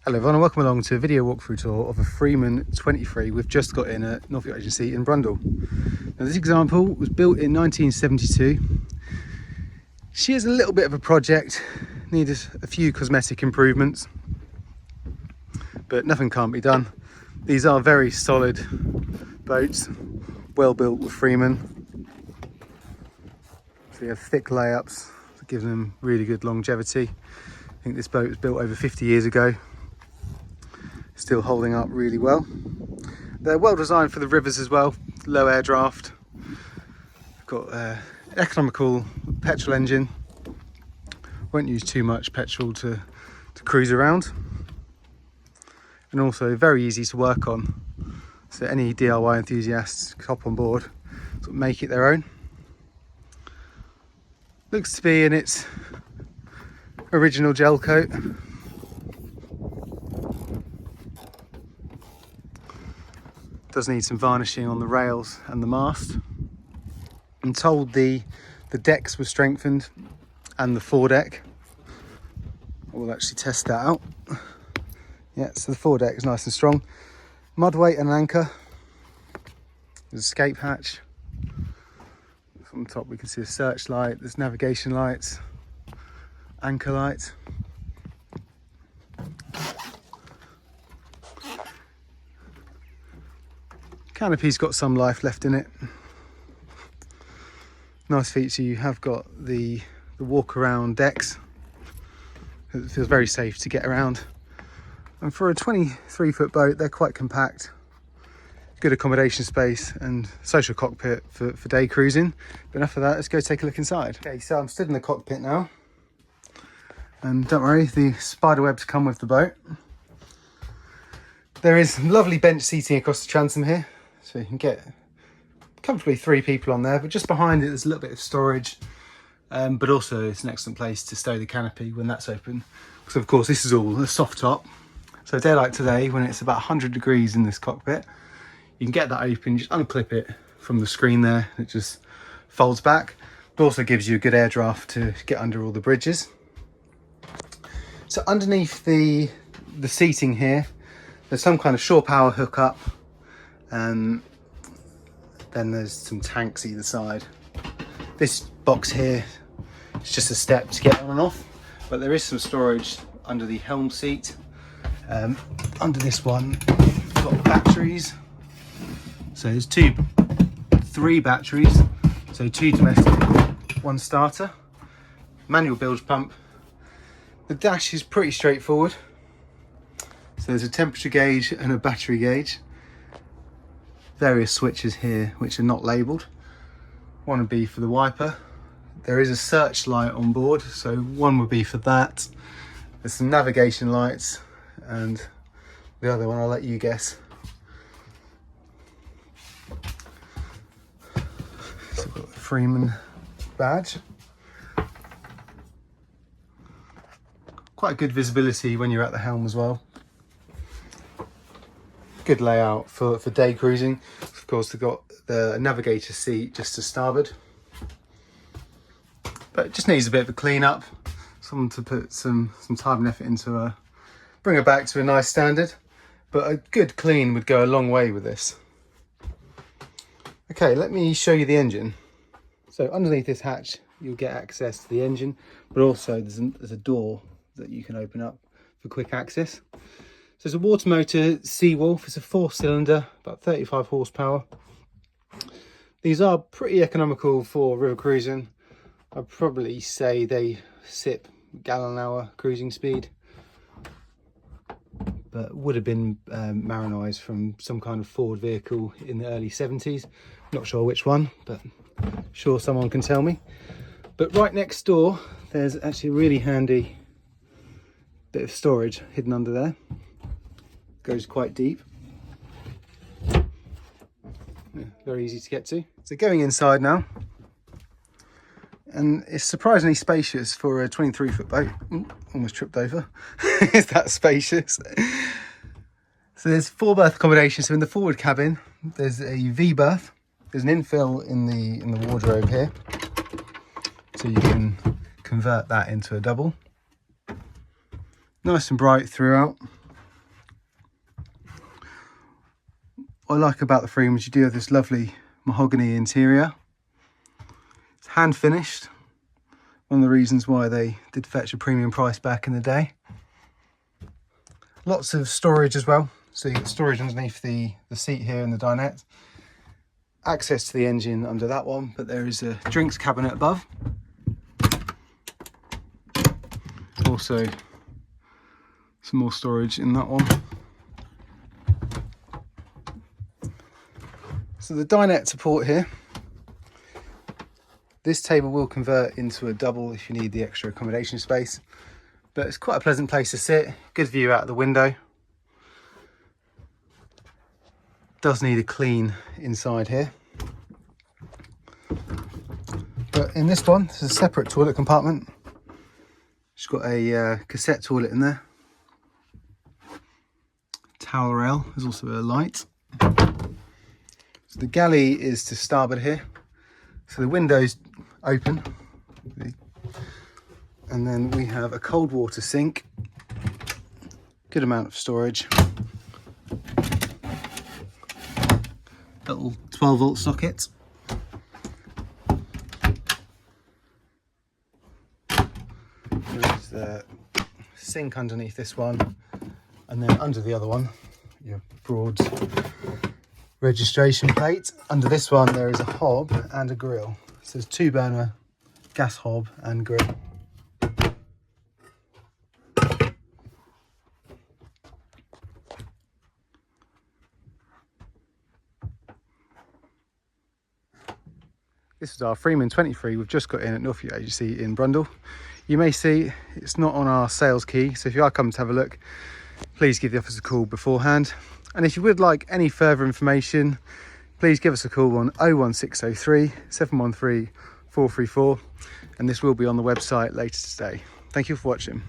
Hello everyone and welcome along to a video walkthrough tour of a Freeman 23 we've just got in at Norfolk Yacht Agency in Brundall. Now this example was built in 1972. She is a little bit of a project, needed a few cosmetic improvements, but nothing can't be done. These are very solid boats, well built with Freeman. So you have thick layups that give them really good longevity. I think this boat was built over 50 years ago. Still holding up really well. They're well designed for the rivers as well, low air draft. Got an economical petrol engine. Won't use too much petrol to cruise around. And also very easy to work on. So any DIY enthusiasts can hop on board, sort of make it their own. Looks to be in its original gel coat. Does need some varnishing on the rails and the mast. I'm told the decks were strengthened and the foredeck. We'll actually test that out. Yeah, so the foredeck is nice and strong. Mud weight and an anchor. There's a escape hatch. From the top we can see a searchlight. There's navigation lights, anchor lights. Canopy's got some life left in it. Nice feature, you have got the walk around decks. It feels very safe to get around. And for a 23-foot boat, they're quite compact. Good accommodation space and social cockpit for day cruising. But enough of that, let's go take a look inside. Okay, so I'm stood in the cockpit now. And don't worry, the spider webs come with the boat. There is lovely bench seating across the transom here. So you can get comfortably 3 people on there, but just behind it there's a little bit of storage, but also it's an excellent place to stow the canopy when that's open. Because of course this is all a soft top. So a day like today, when it's about 100 degrees in this cockpit, you can get that open, just unclip it from the screen there, it just folds back. It also gives you a good air draft to get under all the bridges. So underneath the seating here, there's some kind of shore power hookup. Then there's some tanks either side. This box here is just a step to get on and off, but there is some storage under the helm seat. Under this one, we've got batteries. So there's 3 batteries. So 2 domestic, 1 starter. Manual bilge pump. The dash is pretty straightforward. So there's a temperature gauge and a battery gauge. Various switches here which are not labelled. One would be for the wiper. There is a searchlight on board, so one would be for that. There's some navigation lights, and the other one I'll let you guess. So we've got the Freeman badge. Quite good visibility when you're at the helm as well. Good layout for day cruising. Of course, they've got the navigator seat just to starboard, but it just needs a bit of a clean up. Someone to put some time and effort into bring her back to a nice standard, but a good clean would go a long way with this. Okay, let me show you the engine. So underneath this hatch you'll get access to the engine, but also there's a door that you can open up for quick access. So it's a water motor Seawolf. It's a 4-cylinder, about 35 horsepower. These are pretty economical for river cruising. I'd probably say they sip gallon-an-hour cruising speed, but would have been marinised from some kind of Ford vehicle in the early 70s. Not sure which one, but sure someone can tell me. But right next door, there's actually a really handy bit of storage hidden under there. Goes quite deep. Yeah, very easy to get to. So going inside now, and it's surprisingly spacious for a 23-foot boat. Ooh, almost tripped over. Is that spacious? So there's 4 berth accommodation. So in the forward cabin, there's a V berth. There's an infill in the wardrobe here, so you can convert that into a double. Nice and bright throughout. what I like about the Freeman is you do have this lovely mahogany interior. It's hand finished. One of the reasons why they did fetch a premium price back in the day. Lots of storage as well. So you've got storage underneath the seat here in the dinette. Access to the engine under that one, but there is a drinks cabinet above. Also some more storage in that one. So the dinette support here. This table will convert into a double if you need the extra accommodation space, but it's quite a pleasant place to sit. Good view out of the window. Does need a clean inside here. But in this one, there's a separate toilet compartment. It's got a cassette toilet in there. Towel rail, there's also a light. So the galley is to starboard here. So the window's open. And then we have a cold water sink. Good amount of storage. Little 12-volt socket. There's the sink underneath this one, and then under the other one, your broad registration plate. Under this one, there is a hob and a grill. So there's 2-burner gas hob and grill. This is our Freeman 23 we've just got in at Norfolk Yacht Agency in Brundall. You may see it's not on our sales key, so if you are coming to have a look, please give the office a call beforehand. And if you would like any further information, please give us a call on 01603 713 434, and this will be on the website later today. Thank you for watching.